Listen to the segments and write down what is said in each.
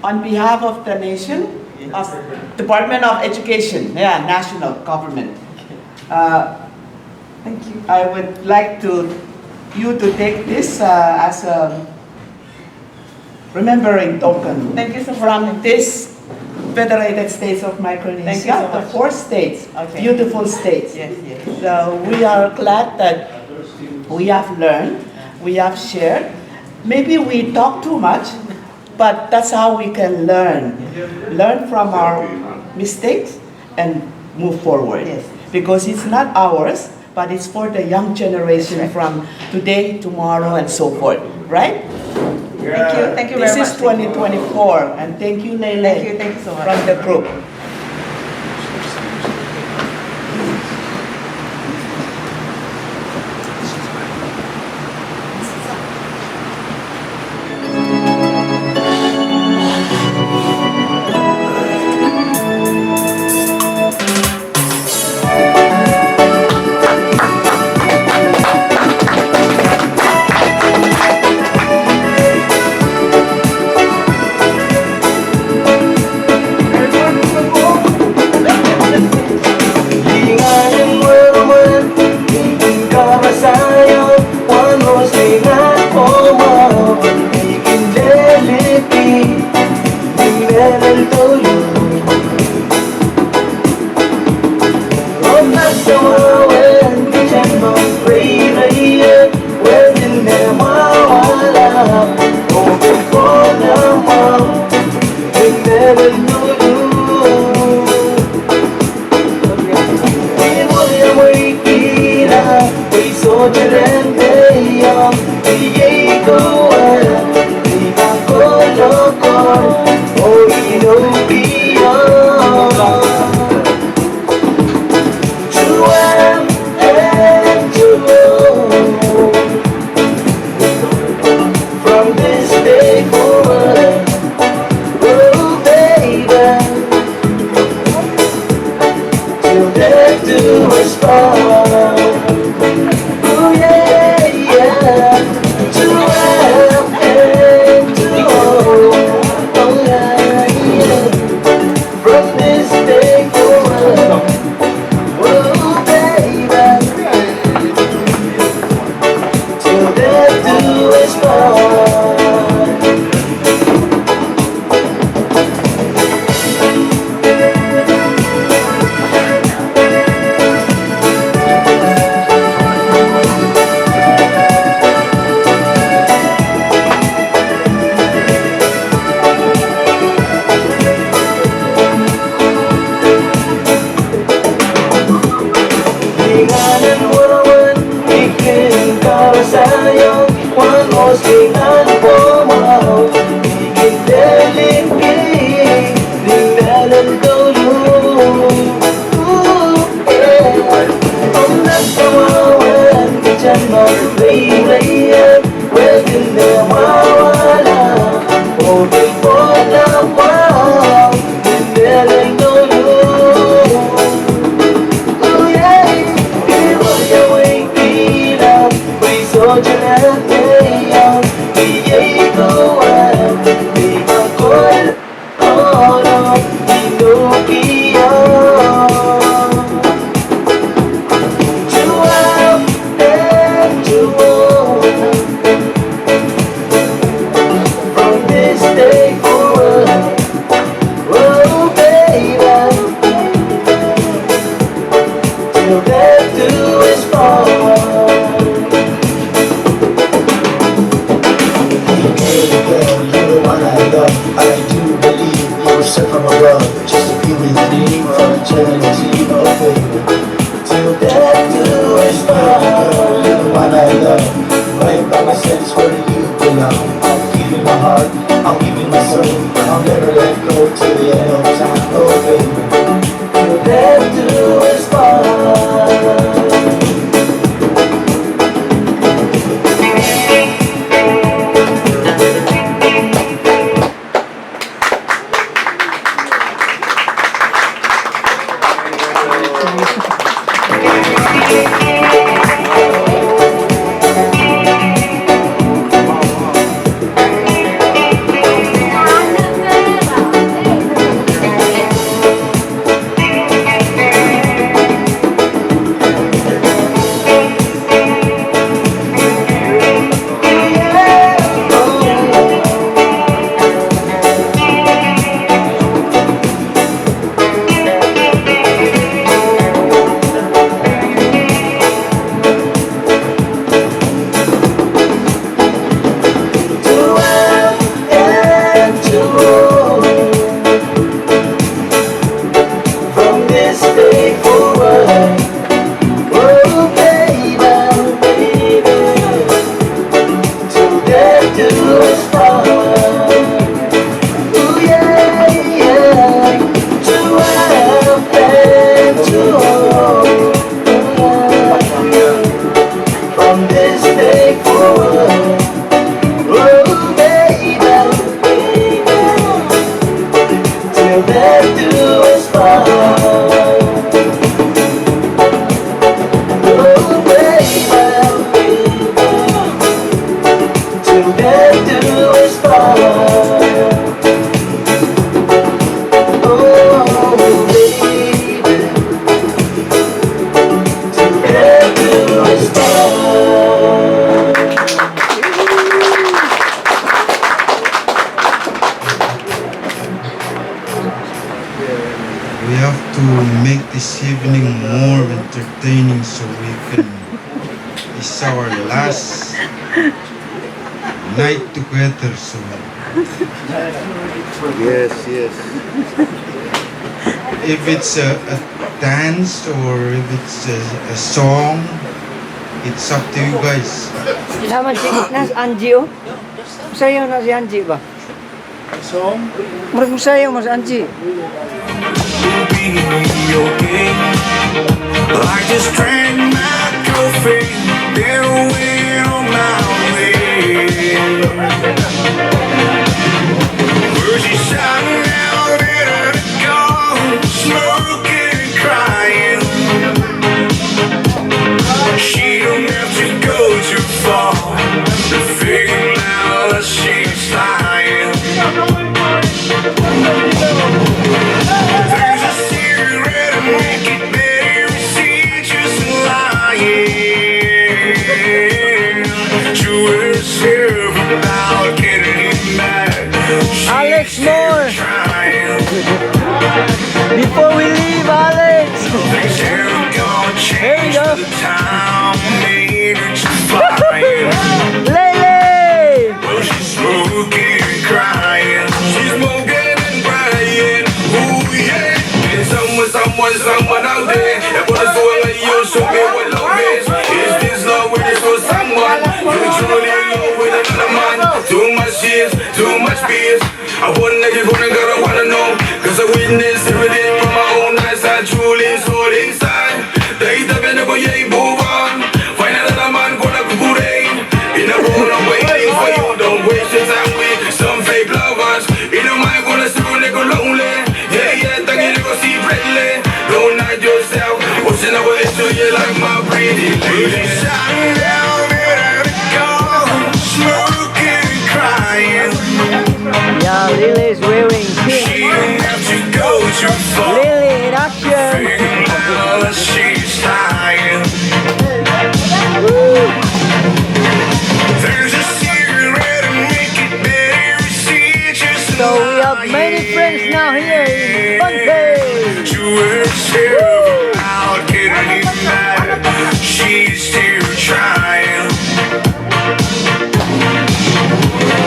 on behalf of the nation, of Department of Education, national government, Thank you. I would like you to take this as a remembering token. Thank you so much. From this Federated States of Micronesia, Thank you so the much. 4 states, Okay. beautiful states. Yes, yes. So we are glad that we have learned, we have shared. Maybe we talk too much, but that's how we can learn. Learn from our mistakes and move forward. Yes. Because it's not ours, but it's for the young generation from today, tomorrow, and so forth. Right? Thank you very much. This is 2024, and thank you, Lele, Thank you so much. from the group. Oh, baby, together is fun. Oh, baby, together is fun. We have to make this evening more entertaining so we can. It's our last night together, so. Yes, yes. If it's a dance or if it's a song, it's up to you guys. Sama si Nas Angie oh. Sayaw na si Angie ba? Song? Murag sayaw mo si Angie. Be okay. I just drank my coffee, then went on my way. Where she shot out in her car, smoking and crying. She don't have to go too far to figure out that she's lying. There's a cigarette and make it better. See, just lying to herself about getting mad. Alex Moore. Trying. Before we leave, Alex. Things haven't gonna Here we change go. for the time. Made her just flying. Lele. Well, she's smoking and crying. She's smoking and crying. Ooh, yeah. There's someone out there. And what is going on? You show me what love is. Is this love when it's for someone? You truly in love with another man. Too much tears, too much fears. I wonder if I wanna know. Cause I witnessed everything from my own eyes. I truly saw it inside. They never never move on. Find another man gonna go in a room, I'm waiting for you. Don't waste your time with some fake lovers. In a mind gonna see when they go lonely. Yeah, think you go see friendly. Don't knock yourself. What's in our issue, you like my pretty lady. Shining down in her car, smoking and crying. Yeah, Lily is wearing pink. She don't have to go too far. Lily in action. Figuring out that she's lying. There's a cigarette and make it better. See, just So we have many friends now here in Bunpay. to herself out getting mad. She's still trying.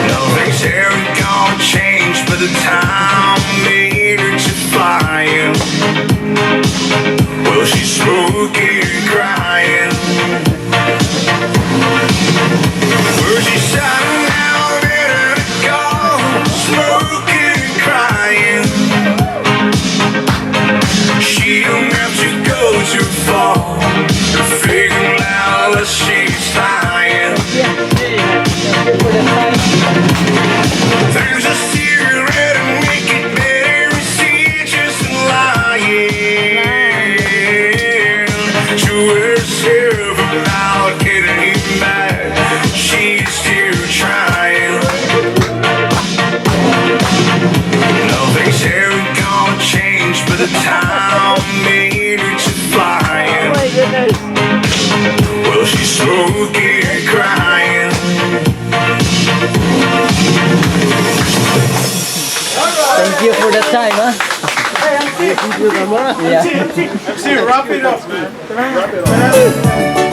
Nothing's ever gonna change but the time made her to flying. Well, she's smoking and crying. Well, she's shining out in her car, smoking and crying. She don't have to go too far to figure out that she's lying. There's a cigarette and make it better. See, just lying to herself about getting mad. She's still trying. Nothing's ever gonna change but the time made her to flying. Oh my goodness. Well, she's smoking and crying. Thank you for the time, huh? Yeah. MC, wrap it up, man. Wrap it up.